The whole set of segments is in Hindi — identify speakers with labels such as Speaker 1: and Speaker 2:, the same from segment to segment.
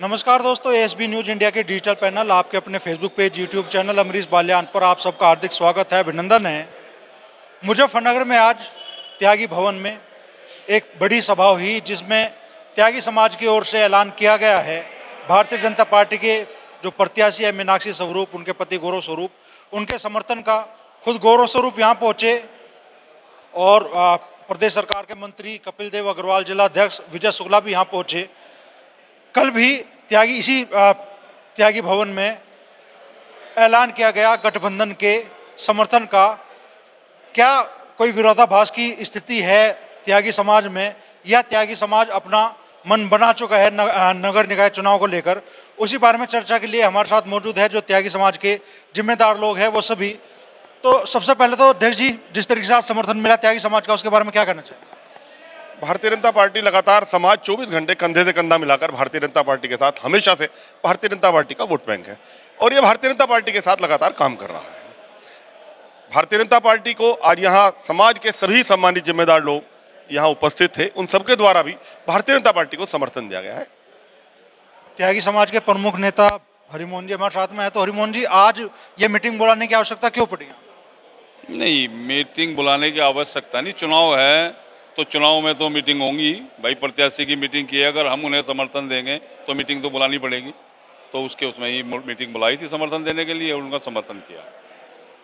Speaker 1: नमस्कार दोस्तों, एएसबी न्यूज इंडिया के डिजिटल पैनल आपके अपने Facebook page, YouTube channel Amrish Balyan पर आप सबका हार्दिक स्वागत है, अभिनंदन है। मुजफ्फरनगर में आज त्यागी भवन में एक बड़ी सभा हुई जिसमें त्यागी समाज की ओर से ऐलान किया गया है। भारतीय जनता पार्टी के जो प्रत्याशी है मीनाक्षी स्वरूप, उनके पति गौरव स्वरूप, उनके समर्थन का खुद गौरव स्वरूप यहाँ पहुँचे और प्रदेश सरकार के मंत्री कपिल देव अग्रवाल, जिला अध्यक्ष विजय शुक्ला भी यहाँ पहुँचे। कल भी त्यागी भवन में ऐलान किया गया गठबंधन के समर्थन का। क्या कोई विरोधाभास की स्थिति है त्यागी समाज में, या त्यागी समाज अपना मन बना चुका है नगर निकाय चुनाव को लेकर? उसी बारे में चर्चा के लिए हमारे साथ मौजूद है जो त्यागी समाज के जिम्मेदार लोग हैं वो सभी। तो सबसे पहले तो अध्यक्ष जी, जिस तरीके से आज समर्थन मिला त्यागी समाज का, उसके बारे में क्या कहना चाहिए?
Speaker 2: भारतीय जनता पार्टी लगातार समाज 24 घंटे कंधे से कंधा मिलाकर भारतीय जनता पार्टी के साथ हमेशा से भारतीय जनता पार्टी का वोट बैंक है और ये भारतीय जनता पार्टी के साथ लगातार काम कर रहा है। भारतीय जनता पार्टी को आज यहाँ समाज के सभी सम्मानित जिम्मेदार लोग यहाँ उपस्थित थे, उन सबके द्वारा भी भारतीय जनता पार्टी को समर्थन दिया गया है।
Speaker 1: त्यागी समाज के प्रमुख नेता हरिमोहन जी हमारे साथ में है। तो हरिमोहन जी, आज ये मीटिंग बुलाने की आवश्यकता क्यों पड़ी?
Speaker 3: नहीं, मीटिंग बुलाने की आवश्यकता नहीं, चुनाव है तो चुनाव में तो मीटिंग होंगी। भाई प्रत्याशी की मीटिंग की है, अगर हम उन्हें समर्थन देंगे तो मीटिंग तो बुलानी पड़ेगी। तो उसमें ही मीटिंग बुलाई थी समर्थन देने के लिए और उनका समर्थन किया।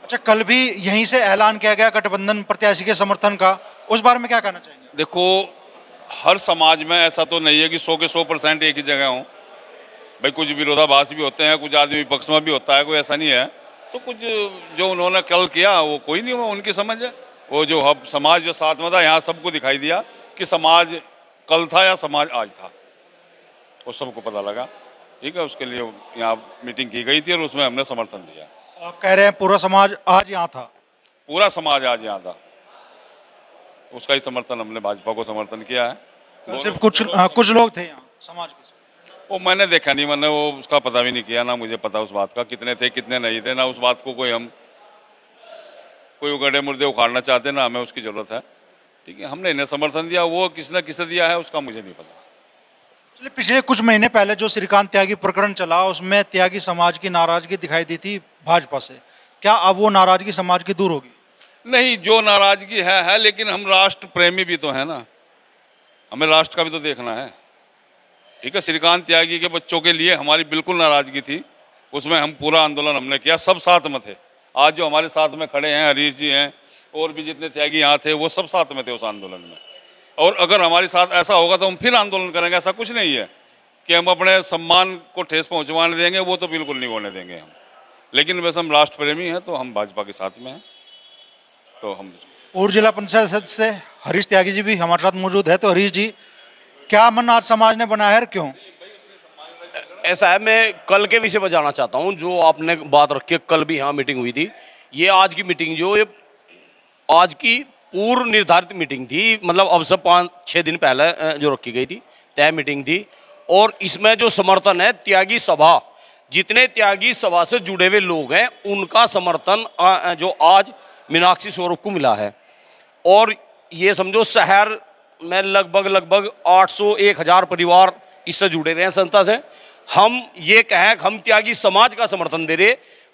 Speaker 1: अच्छा, कल भी यहीं से ऐलान किया गया गठबंधन प्रत्याशी के समर्थन का, उस बारे में क्या कहना चाहिए?
Speaker 3: देखो, हर समाज में ऐसा तो नहीं है कि 100 के 100% एक ही जगह हो। भाई कुछ विरोधाभास भी होते हैं, कुछ आदमी विपक्ष में भी होता है, कोई ऐसा नहीं है। तो कुछ जो उन्होंने कल किया वो कोई नहीं, वो उनकी समझ है। वो जो अब समाज जो साथ में था, यहाँ सबको दिखाई दिया कि समाज कल था या समाज आज था, वो सबको पता लगा। ठीक है, उसके लिए यहाँ मीटिंग की गई थी और उसमें हमने समर्थन दिया।
Speaker 1: आप कह रहे हैं पूरा समाज आज यहाँ था?
Speaker 3: पूरा समाज आज यहाँ था, उसका ही समर्थन हमने भाजपा को समर्थन किया है।
Speaker 1: सिर्फ कुछ लोग थे यहाँ समाज के?
Speaker 3: वो मैंने देखा नहीं, मैंने वो उसका पता भी नहीं किया, ना मुझे पता उस बात का कितने थे कितने नहीं थे, ना उस बात को कोई गड्ढे मुर्दे उखाड़ना चाहते, ना हमें उसकी ज़रूरत है। ठीक है, हमने इन्हें समर्थन दिया, वो किसने दिया है उसका मुझे नहीं पता।
Speaker 1: चलिए, पिछले कुछ महीने पहले जो श्रीकांत त्यागी प्रकरण चला, उसमें त्यागी समाज की नाराजगी दिखाई दी थी भाजपा से। क्या अब वो नाराजगी समाज की दूर होगी?
Speaker 3: नहीं, जो नाराजगी है, लेकिन हम राष्ट्र प्रेमी भी तो है ना, हमें राष्ट्र का भी तो देखना है। ठीक है, श्रीकांत त्यागी के बच्चों के लिए हमारी बिल्कुल नाराजगी थी, उसमें हम पूरा आंदोलन हमने किया, सब साथ में थे। आज जो हमारे साथ में खड़े हैं, हरीश जी हैं और भी जितने त्यागी यहाँ थे, वो सब साथ में थे उस आंदोलन में। और अगर हमारे साथ ऐसा होगा तो हम फिर आंदोलन करेंगे। ऐसा कुछ नहीं है कि हम अपने सम्मान को ठेस पहुँचवाने देंगे, वो तो बिल्कुल नहीं होने देंगे हम। लेकिन वैसे हम राष्ट्र प्रेमी हैं तो हम भाजपा के साथ में हैं। तो हम
Speaker 1: और जिला पंचायत सदस्य हरीश त्यागी जी भी हमारे साथ मौजूद है। तो हरीश जी, क्या मन आज समाज ने बनाया है, क्यों?
Speaker 4: ऐसा है, मैं कल के विषय पर जाना चाहता हूं। जो आपने बात रखी है, कल भी यहाँ मीटिंग हुई थी। ये आज की मीटिंग ये आज की पूर्व निर्धारित मीटिंग थी, मतलब अब से 5-6 दिन पहले जो रखी गई थी, तय मीटिंग थी। और इसमें जो समर्थन है त्यागी सभा, जितने त्यागी सभा से जुड़े हुए लोग हैं, उनका समर्थन जो आज मीनाक्षी स्वरूप को मिला है। और ये समझो शहर में लगभग 800-1000 परिवार इससे जुड़े हुए हैं संस्था से। हम ये कहें हम त्यागी समाज का समर्थन दे रहे,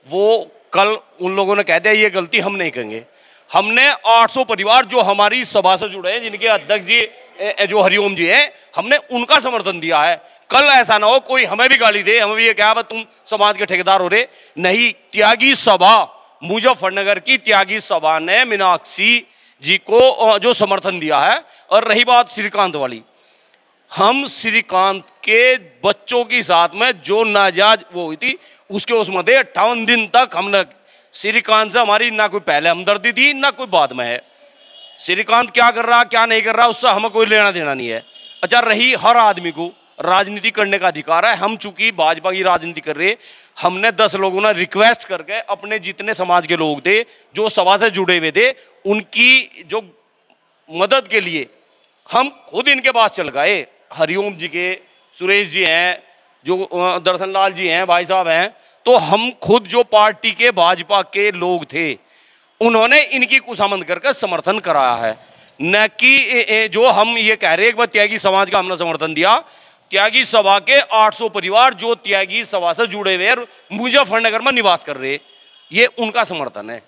Speaker 4: वो कल उन लोगों ने कह दिया ये गलती हम नहीं करेंगे। हमने 800 परिवार जो हमारी सभा से जुड़े हैं, जिनके अध्यक्ष जी जो हरिओम जी हैं, हमने उनका समर्थन दिया है। कल ऐसा ना हो कोई हमें भी गाली दे, हमें भी ये क्या तुम समाज के ठेकेदार हो रहे। नहीं, त्यागी सभा, मुजफ्फरनगर की त्यागी सभा ने मीनाक्षी जी को जो समर्थन दिया है। और रही बात श्रीकांत वाली, हम श्रीकांत के बच्चों के साथ में जो नाजायज वो हुई थी, उसके उसमें 58 दिन तक हमने श्रीकांत से हमारी ना कोई पहले हमदर्दी थी ना कोई बाद में है। श्रीकांत क्या कर रहा क्या नहीं कर रहा उससे हमें कोई लेना देना नहीं है। अच्छा, रही हर आदमी को राजनीति करने का अधिकार है। हम चूंकि भाजपा की राजनीति कर रहे, हमने 10 लोगों ने रिक्वेस्ट करके अपने जितने समाज के लोग थे जो सभा से जुड़े हुए थे, उनकी जो मदद के लिए हम खुद इनके पास चल गए। हरिओम जी के, सुरेश जी हैं, जो दर्शन लाल जी हैं, भाई साहब हैं, तो हम खुद जो पार्टी के भाजपा के लोग थे, उन्होंने इनकी खुशामद करके समर्थन कराया है। न कि जो हम ये कह रहे हैं कि त्यागी समाज का हमने समर्थन दिया। त्यागी सभा के 800 परिवार जो त्यागी सभा से जुड़े हुए और मुजफ्फरनगर में निवास कर रहे, ये उनका समर्थन है,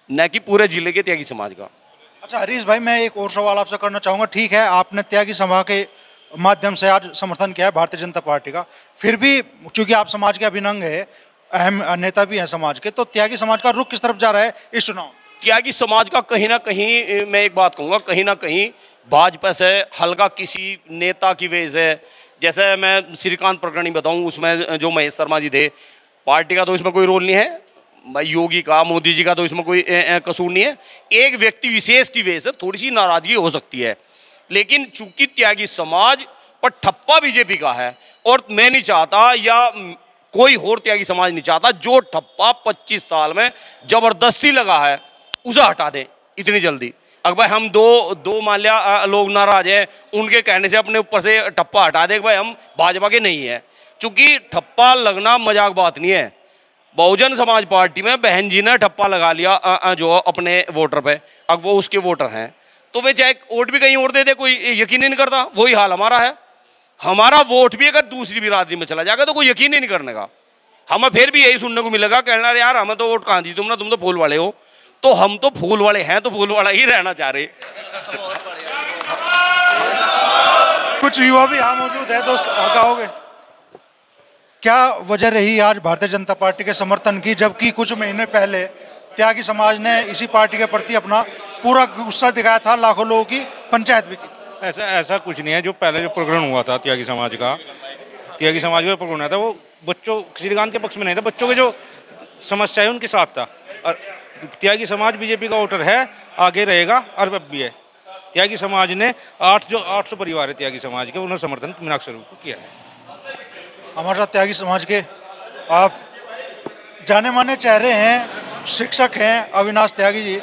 Speaker 4: न कि पूरे जिले के त्यागी समाज का।
Speaker 1: अच्छा हरीश भाई, मैं एक और सवाल आपसे करना चाहूँगा। ठीक है, आपने त्यागी सभा के माध्यम से आज समर्थन किया है भारतीय जनता पार्टी का, फिर भी चूंकि आप समाज के अभिन्न है, अहम नेता भी हैं समाज के, तो त्यागी समाज का रुख किस तरफ जा रहा है इस चुनाव?
Speaker 4: त्यागी समाज का कहीं ना कहीं, मैं एक बात कहूँगा, कहीं ना कहीं भाजपा से हल्का किसी नेता की वजह से, जैसे मैं श्रीकांत प्रकरणी बताऊँ, उसमें जो महेश शर्मा जी थे, पार्टी का तो इसमें कोई रोल नहीं है, योगी का, मोदी जी का तो इसमें कोई कसूर नहीं है, एक व्यक्ति विशेष की वजह से थोड़ी सी नाराजगी हो सकती है। लेकिन चूंकि त्यागी समाज पर ठप्पा बीजेपी का है, और मैं नहीं चाहता या कोई और त्यागी समाज नहीं चाहता जो ठप्पा 25 साल में जबरदस्ती लगा है उसे हटा दें इतनी जल्दी। अगर भाई हम दो मान लिया लोग नाराज हैं, उनके कहने से अपने ऊपर से ठप्पा हटा दे, भाई हम भाजपा के नहीं है। चूंकि ठप्पा लगना मजाक बात नहीं है। बहुजन समाज पार्टी में बहन जी ने ठप्पा लगा लिया जो अपने वोटर पे, अब वो उसके वोटर हैं, तो वे चाहे वोट भी कहीं और दे दे, कोई यकीन ही नहीं करता। वही हाल हमारा है, हमारा वोट भी अगर दूसरी बिरादरी में चला जाएगा तो कोई यकीन ही नहीं करने का। हमें फिर भी यही सुनने को मिलेगा, कहना यार हमें तो वोट कहाँ दी तुम ना, तुम तो फूल वाले हो। तो हम तो फूल वाले हैं, तो फूल वाला ही रहना चाह रहे।
Speaker 1: कुछ युवा भी यहाँ मौजूद है, दोस्त कहोगे क्या वजह रही आज भारतीय जनता पार्टी के समर्थन की, जबकि कुछ महीने पहले त्यागी समाज ने इसी पार्टी के प्रति अपना पूरा गुस्सा दिखाया था, लाखों लोगों की पंचायत भी की?
Speaker 5: ऐसा कुछ नहीं है। जो पहले जो प्रकरण हुआ था त्यागी समाज का प्रकरण हुआ था, वो बच्चों श्रीकांत के पक्ष में नहीं था, बच्चों के जो समस्या है उनके साथ था। और त्यागी समाज बीजेपी का वोटर है, आगे रहेगा और अब भी है। त्यागी समाज ने 800 परिवार है त्यागी समाज के, उन्होंने समर्थन मीनाक्षी स्वरूप को किया है।
Speaker 1: हमारे साथ त्यागी समाज के आप जाने माने चेहरे हैं, शिक्षक हैं अविनाश त्यागी जी।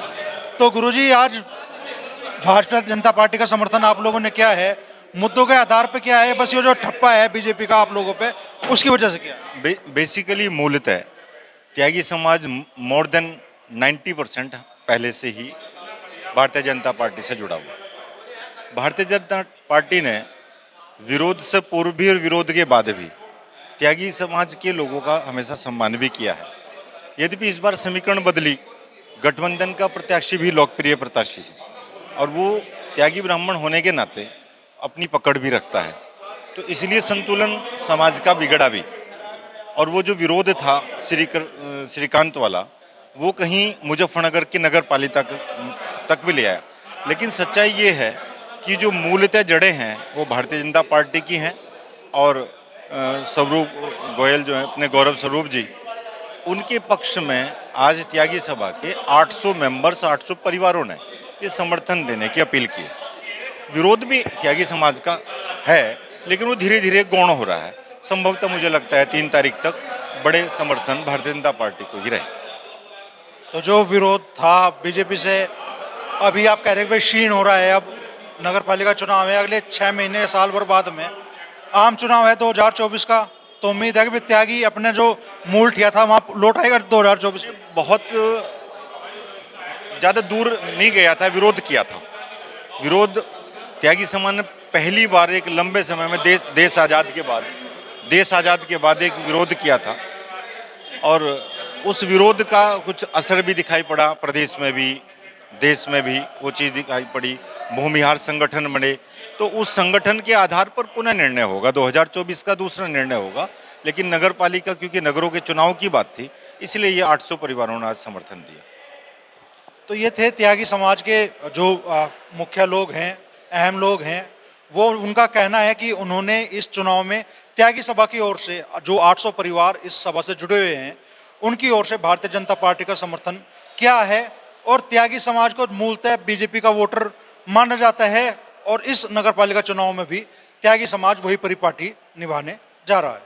Speaker 1: तो गुरुजी, आज भारतीय जनता पार्टी का समर्थन आप लोगों ने किया है, मुद्दों के आधार पे क्या है? बस ये जो ठप्पा है बीजेपी का आप लोगों पे, उसकी वजह से क्या?
Speaker 6: बेसिकली मूलतः त्यागी समाज मोर देन 90% पहले से ही भारतीय जनता पार्टी से जुड़ा हुआ। भारतीय जनता पार्टी ने विरोध से पूर्व भी और विरोध के बाद भी त्यागी समाज के लोगों का हमेशा सम्मान भी किया है। यद्यपि इस बार समीकरण बदली, गठबंधन का प्रत्याशी भी लोकप्रिय प्रत्याशी है और वो त्यागी ब्राह्मण होने के नाते अपनी पकड़ भी रखता है, तो इसलिए संतुलन समाज का बिगड़ा भी। और वो जो विरोध था श्रीकांत वाला, वो कहीं मुजफ्फरनगर की नगर पालिका तक भी ले आया। लेकिन सच्चाई ये है कि जो मूलतः जड़ें हैं वो भारतीय जनता पार्टी की हैं, और स्वरूप गोयल जो है अपने गौरव स्वरूप जी, उनके पक्ष में आज त्यागी सभा के 800 मेंबर्स, 800 परिवारों ने ये समर्थन देने की अपील की है। विरोध भी त्यागी समाज का है, लेकिन वो धीरे धीरे गौण हो रहा है। संभवतः मुझे लगता है 3 तारीख तक बड़े समर्थन भारतीय जनता पार्टी को ही रहे।
Speaker 1: तो जो विरोध था बीजेपी से, अभी आप कह रहे हैं भाई क्षीण हो रहा है। अब नगर पालिका चुनाव है अगले 6 महीने, साल भर बाद में आम चुनाव है 2024 का, तो उम्मीद है कि त्यागी अपने जो मूल ठिया था वहाँ लौट आएगा 2024 में।
Speaker 6: बहुत ज़्यादा दूर नहीं गया था, विरोध किया था। विरोध त्यागी समाज ने पहली बार एक लंबे समय में देश आज़ाद के बाद एक विरोध किया था, और उस विरोध का कुछ असर भी दिखाई पड़ा प्रदेश में भी, देश में भी वो चीज़ दिखाई पड़ी। भूमिहार संगठन बने, तो उस संगठन के आधार पर पुनः निर्णय होगा, 2024 का दूसरा निर्णय होगा। लेकिन नगर पालिका, क्योंकि नगरों के चुनाव की बात थी, इसलिए ये 800 परिवारों ने आज समर्थन दिया।
Speaker 1: तो ये थे त्यागी समाज के जो मुख्य लोग हैं, अहम लोग हैं। वो उनका कहना है कि उन्होंने इस चुनाव में त्यागी सभा की ओर से जो 800 परिवार इस सभा से जुड़े हुए हैं, उनकी ओर से भारतीय जनता पार्टी का समर्थन क्या है, और त्यागी समाज को मूलतः बीजेपी का वोटर माना जाता है, और इस नगर पालिका चुनाव में भी त्यागी समाज वही परिपाटी निभाने जा रहा है।